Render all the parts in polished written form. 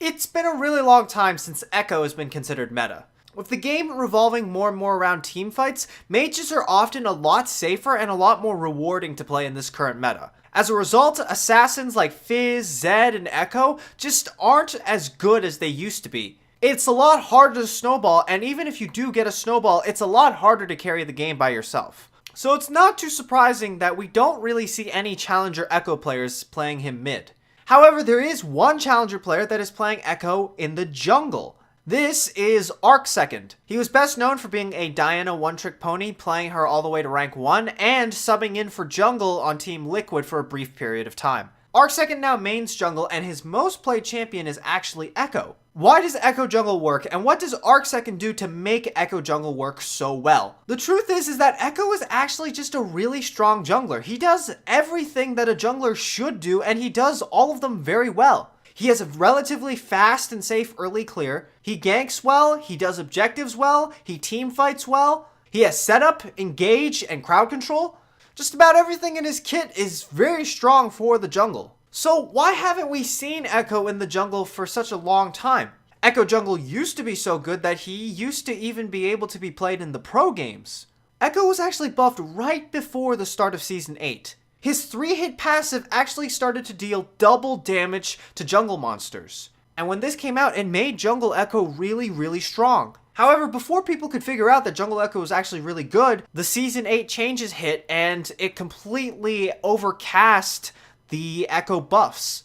It's been a really long time since Ekko has been considered meta. With the game revolving more and more around teamfights, mages are often a lot safer and a lot more rewarding to play in this current meta. As a result, assassins like Fizz, Zed, and Ekko just aren't as good as they used to be. It's a lot harder to snowball, and even if you do get a snowball, it's a lot harder to carry the game by yourself. So it's not too surprising that we don't really see any challenger Ekko players playing him mid. However, there is one challenger player that is playing Ekko in the jungle. This is Arcsecond. He was best known for being a Diana one-trick pony, playing her all the way to rank 1, and subbing in for jungle on Team Liquid for a brief period of time. Arcsecond now mains jungle, and his most played champion is actually Ekko. Why does Ekko jungle work, and what does Arcsecond do to make Ekko jungle work so well? The truth is that Ekko is actually just a really strong jungler. He does everything that a jungler should do, and he does all of them very well. He has a relatively fast and safe early clear, he ganks well, he does objectives well, he team fights well, he has setup, engage, and crowd control. Just about everything in his kit is very strong for the jungle. So why haven't we seen Ekko in the jungle for such a long time? Ekko jungle used to be so good that he used to even be able to be played in the pro games. Ekko was actually buffed right before the start of Season 8. His 3-hit passive actually started to deal double damage to jungle monsters. And when this came out, it made jungle Ekko really strong. However, before people could figure out that jungle Ekko was actually really good, the Season 8 changes hit and it completely overcast the Ekko buffs.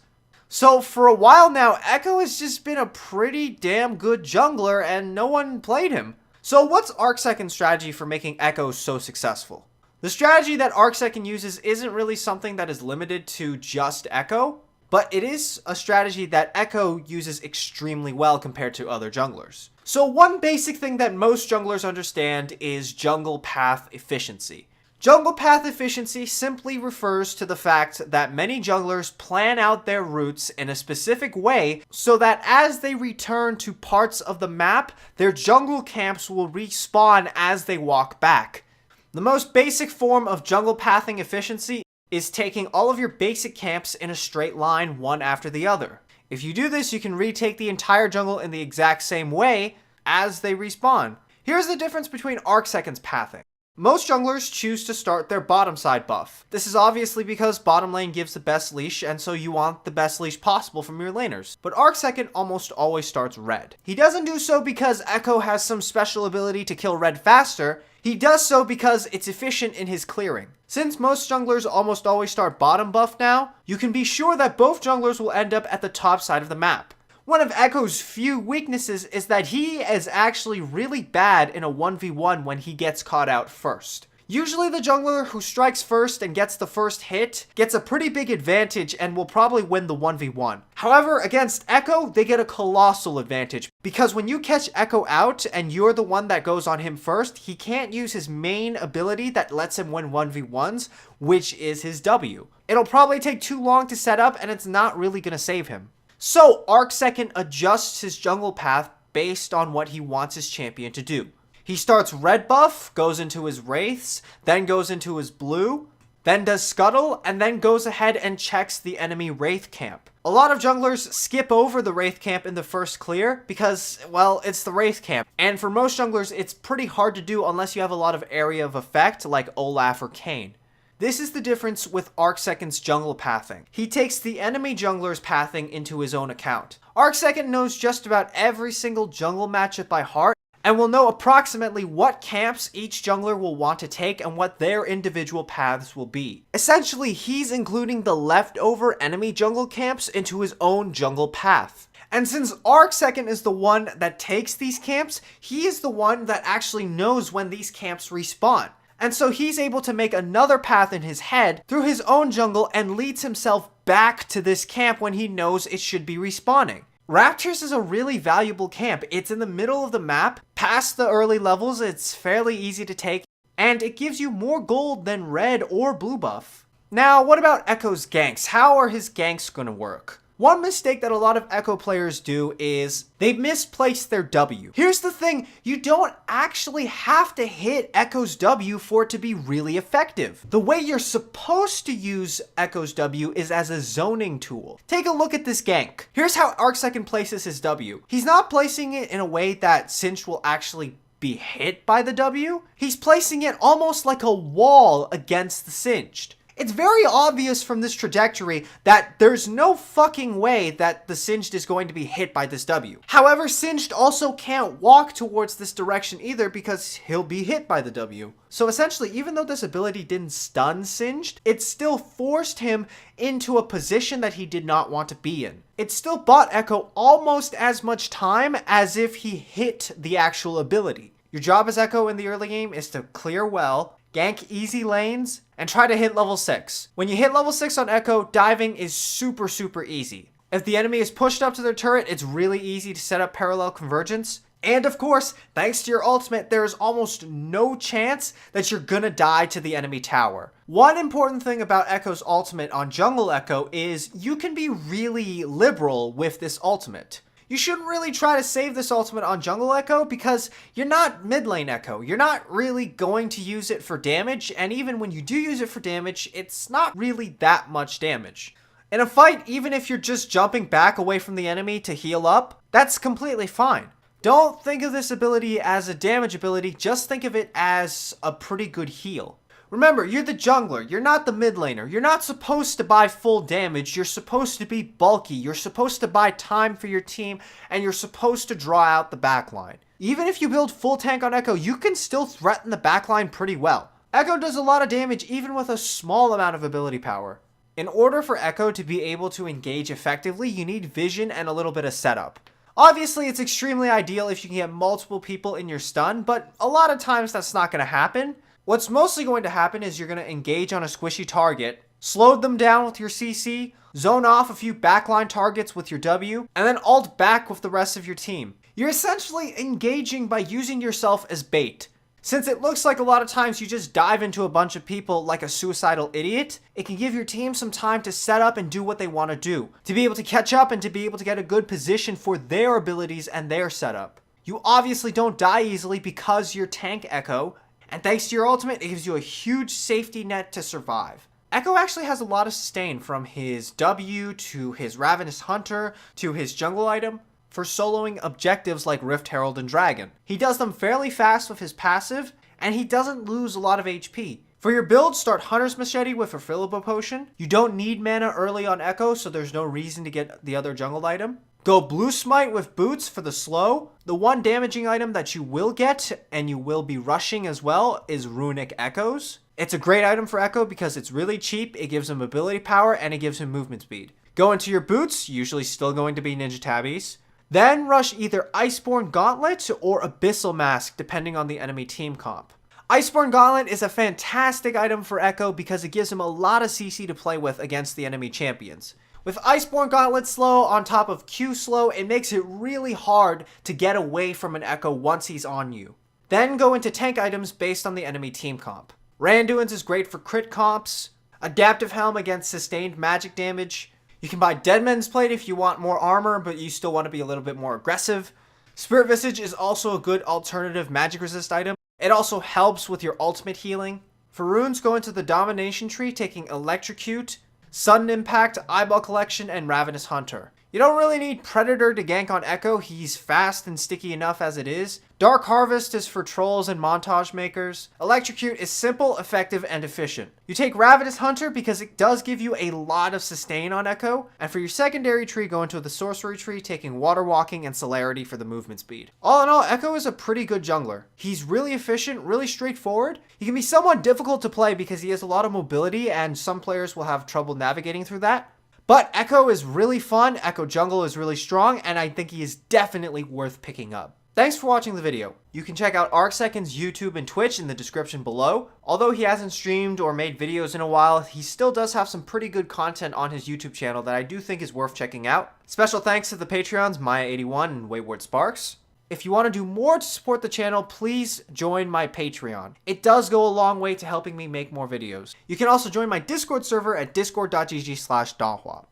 So for a while now, Ekko has just been a pretty damn good jungler and no one played him. So what's Arcsecond's strategy for making Ekko so successful? The strategy that Arcsecond uses isn't really something that is limited to just Ekko, but it is a strategy that Ekko uses extremely well compared to other junglers. So one basic thing that most junglers understand is jungle path efficiency. Jungle path efficiency simply refers to the fact that many junglers plan out their routes in a specific way so that as they return to parts of the map, their jungle camps will respawn as they walk back. The most basic form of jungle pathing efficiency is taking all of your basic camps in a straight line, one after the other. If you do this, you can retake the entire jungle in the exact same way as they respawn. Here's the difference between Arcsecond's pathing. Most junglers choose to start their bottom side buff. This is obviously because bottom lane gives the best leash, and so you want the best leash possible from your laners. But Arcsecond almost always starts red. He doesn't do so because Ekko has some special ability to kill red faster. He does so because it's efficient in his clearing. Since most junglers almost always start bottom buff now, you can be sure that both junglers will end up at the top side of the map. One of Ekko's few weaknesses is that he is actually really bad in a 1v1 when he gets caught out first. Usually the jungler who strikes first and gets the first hit gets a pretty big advantage and will probably win the 1v1. However, against Ekko, they get a colossal advantage because when you catch Ekko out and you're the one that goes on him first, he can't use his main ability that lets him win 1v1s, which is his W. It'll probably take too long to set up and it's not really going to save him. So Arcsecond adjusts his jungle path based on what he wants his champion to do. He starts red buff, goes into his wraiths, then goes into his blue, then does scuttle, and then goes ahead and checks the enemy wraith camp. A lot of junglers skip over the wraith camp in the first clear because, well, it's the wraith camp. And for most junglers, it's pretty hard to do unless you have a lot of area of effect like Olaf or Kayn. This is the difference with Arcsecond's jungle pathing. He takes the enemy jungler's pathing into his own account. Arcsecond knows just about every single jungle matchup by heart and will know approximately what camps each jungler will want to take and what their individual paths will be. Essentially, he's including the leftover enemy jungle camps into his own jungle path. And since Arcsecond is the one that takes these camps, he is the one that actually knows when these camps respawn. And so he's able to make another path in his head through his own jungle and leads himself back to this camp when he knows it should be respawning. Raptors is a really valuable camp. It's in the middle of the map, past the early levels, it's fairly easy to take, and it gives you more gold than red or blue buff. Now, what about Ekko's ganks? How are his ganks going to work? One mistake that a lot of Ekko players do is they misplace their W. Here's the thing, you don't actually have to hit Ekko's W for it to be really effective. The way you're supposed to use Ekko's W is as a zoning tool. Take a look at this gank. Here's how Arcsecond places his W. He's not placing it in a way that Singed will actually be hit by the W. He's placing it almost like a wall against the Singed. It's very obvious from this trajectory that there's no fucking way that the Singed is going to be hit by this W. However, Singed also can't walk towards this direction either because he'll be hit by the W. So essentially, even though this ability didn't stun Singed, it still forced him into a position that he did not want to be in. It still bought Ekko almost as much time as if he hit the actual ability. Your job as Ekko in the early game is to clear well, gank easy lanes, and try to hit level 6. When you hit level 6 on Ekko, diving is super easy. If the enemy is pushed up to their turret, it's really easy to set up parallel convergence. And of course, thanks to your ultimate, there is almost no chance that you're gonna die to the enemy tower. One important thing about Ekko's ultimate on Jungle Ekko is you can be really liberal with this ultimate. You shouldn't really try to save this ultimate on Jungle Ekko because you're not mid lane Ekko. You're not really going to use it for damage, and even when you do use it for damage, it's not really that much damage. In a fight, even if you're just jumping back away from the enemy to heal up, that's completely fine. Don't think of this ability as a damage ability, just think of it as a pretty good heal. Remember, you're the jungler, you're not the mid laner. You're not supposed to buy full damage, you're supposed to be bulky, you're supposed to buy time for your team, and you're supposed to draw out the backline. Even if you build full tank on Ekko, you can still threaten the backline pretty well. Ekko does a lot of damage even with a small amount of ability power. In order for Ekko to be able to engage effectively, you need vision and a little bit of setup. Obviously, it's extremely ideal if you can get multiple people in your stun, but a lot of times that's not going to happen. What's mostly going to happen is you're going to engage on a squishy target, slow them down with your CC, zone off a few backline targets with your W, and then ult back with the rest of your team. You're essentially engaging by using yourself as bait. Since it looks like a lot of times you just dive into a bunch of people like a suicidal idiot, it can give your team some time to set up and do what they want to do, to be able to catch up and to be able to get a good position for their abilities and their setup. You obviously don't die easily because you're tank Ekko, and thanks to your ultimate, it gives you a huge safety net to survive. Ekko actually has a lot of sustain from his W to his Ravenous Hunter to his jungle item for soloing objectives like Rift Herald and Dragon. He does them fairly fast with his passive, and he doesn't lose a lot of HP. For your build, start Hunter's Machete with Refillable Potion. You don't need mana early on Ekko, so there's no reason to get the other jungle item. Go Blue Smite with Boots for the slow. The one damaging item that you will get, and you will be rushing as well, is Runic Echoes. It's a great item for Ekko because it's really cheap, it gives him ability power, and it gives him movement speed. Go into your boots, usually still going to be Ninja Tabbies. Then rush either Iceborne Gauntlet or Abyssal Mask, depending on the enemy team comp. Iceborne Gauntlet is a fantastic item for Ekko because it gives him a lot of CC to play with against the enemy champions. With Iceborne Gauntlet slow on top of Q slow, it makes it really hard to get away from an Ekko once he's on you. Then go into tank items based on the enemy team comp. Randuin's is great for crit comps, Adaptive Helm against sustained magic damage. You can buy Deadman's Plate if you want more armor, but you still want to be a little bit more aggressive. Spirit Visage is also a good alternative magic resist item. It also helps with your ultimate healing. For runes, go into the Domination tree, taking Electrocute, Sudden Impact, Eyeball Collection, and Ravenous Hunter. You don't really need Predator to gank on Ekko, he's fast and sticky enough as it is. Dark Harvest is for trolls and montage makers. Electrocute is simple, effective, and efficient. You take Ravenous Hunter because it does give you a lot of sustain on Ekko, and for your secondary tree, go into the Sorcery tree, taking Water Walking and Celerity for the movement speed. All in all, Ekko is a pretty good jungler. He's really efficient, really straightforward. He can be somewhat difficult to play because he has a lot of mobility, and some players will have trouble navigating through that. But Ekko is really fun, Ekko Jungle is really strong, and I think he is definitely worth picking up. Thanks for watching the video. You can check out Arcsecond's YouTube and Twitch in the description below. Although he hasn't streamed or made videos in a while, he still does have some pretty good content on his YouTube channel that I do think is worth checking out. Special thanks to the Patreons Maya81 and Wayward Sparks. If you want to do more to support the channel, please join my Patreon. It does go a long way to helping me make more videos. You can also join my Discord server at discord.gg/Dahua.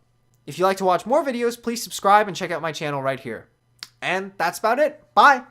If you'd like to watch more videos, please subscribe and check out my channel right here. And that's about it. Bye!